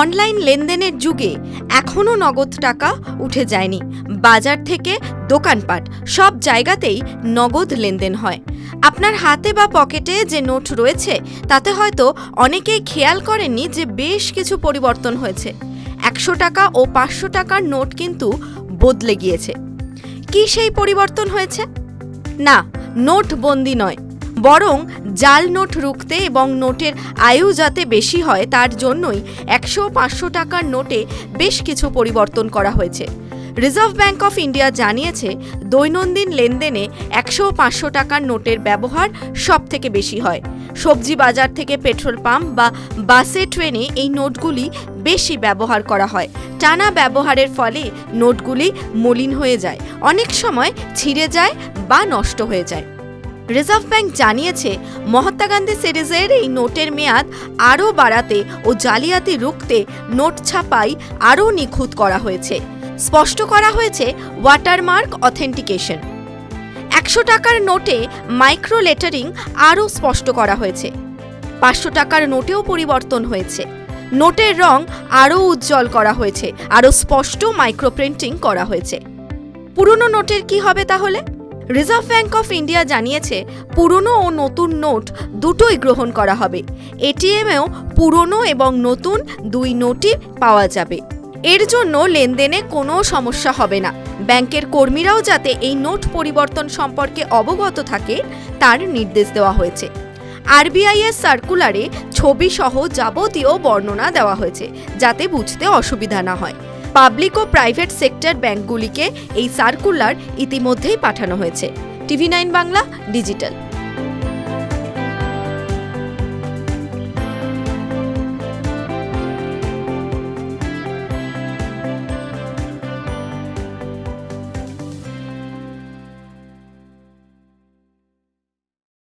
Online লেনদেনের যুগে এখনও নগদ টাকা উঠে যায়নি। বাজার থেকে দোকানপাট সব জায়গাতেই নগদ লেনদেন হয়। আপনার হাতে বা পকেটে যে নোট রয়েছে তাতে হয়তো অনেকেই খেয়াল করেননি যে বেশ কিছু পরিবর্তন হয়েছে। 100 টাকা ও 500 টাকার নোট কিন্তু বদলে গিয়েছে। কি সেই পরিবর্তন হয়েছে? না, নোটবন্দি নয়, বরং জাল নোট রুখতে এবং নোটের আয়ু যাতে বেশি হয় তার জন্যই 100-500 টাকার নোটে বেশ কিছু পরিবর্তন করা হয়েছে। রিজার্ভ ব্যাঙ্ক অফ ইন্ডিয়া জানিয়েছে, দৈনন্দিন লেনদেনে 100-500 টাকার নোটের ব্যবহার সবথেকে বেশি হয়। সবজি বাজার থেকে পেট্রোল পাম্প বা বাসে ট্রেনে এই নোটগুলি বেশি ব্যবহার করা হয়। টানা ব্যবহারের ফলে নোটগুলি মলিন হয়ে যায়, অনেক সময় ছিঁড়ে যায় বা নষ্ট হয়ে যায়। রিজার্ভ ব্যাঙ্ক জানিয়েছে, মহাত্মা গান্ধী সিরিজের এই নোটের মেয়াদ আরও বাড়াতে ও জালিয়াতি রুখতে নোট ছাপাই আরও নিখুঁত করা হয়েছে। স্পষ্ট করা হয়েছে ওয়াটারমার্ক অথেন্টিকেশন। 100 টাকার নোটে মাইক্রো লেটারিং আরও স্পষ্ট করা হয়েছে। 500 টাকার নোটেও পরিবর্তন হয়েছে। নোটের রং আরও উজ্জ্বল করা হয়েছে, আরও স্পষ্ট মাইক্রো প্রিন্টিং করা হয়েছে। পুরনো নোটের কি হবে তাহলে? রিজার্ভ ব্যাঙ্ক অফ ইন্ডিয়া জানিয়েছে, পুরনো ও নতুন নোট দুটোই গ্রহণ করা হবে। এটিএমেও পুরনো এবং নতুন দুই নোটই পাওয়া যাবে। এর জন্য লেনদেনে কোনো সমস্যা হবে না। ব্যাংকের কর্মীরাও যাতে এই নোট পরিবর্তন সম্পর্কে অবগত থাকে তার নির্দেশ দেওয়া হয়েছে। আরবিআই এর সার্কুলারে ছবি সহ যাবতীয় বর্ণনা দেওয়া হয়েছে যাতে বুঝতে অসুবিধা না হয়। পাবলিক ও প্রাইভেট সেক্টর ব্যাংকগুলিকে এই সার্কুলার ইতিমধ্যেই পাঠানো হয়েছে। TV9 Bangla digital.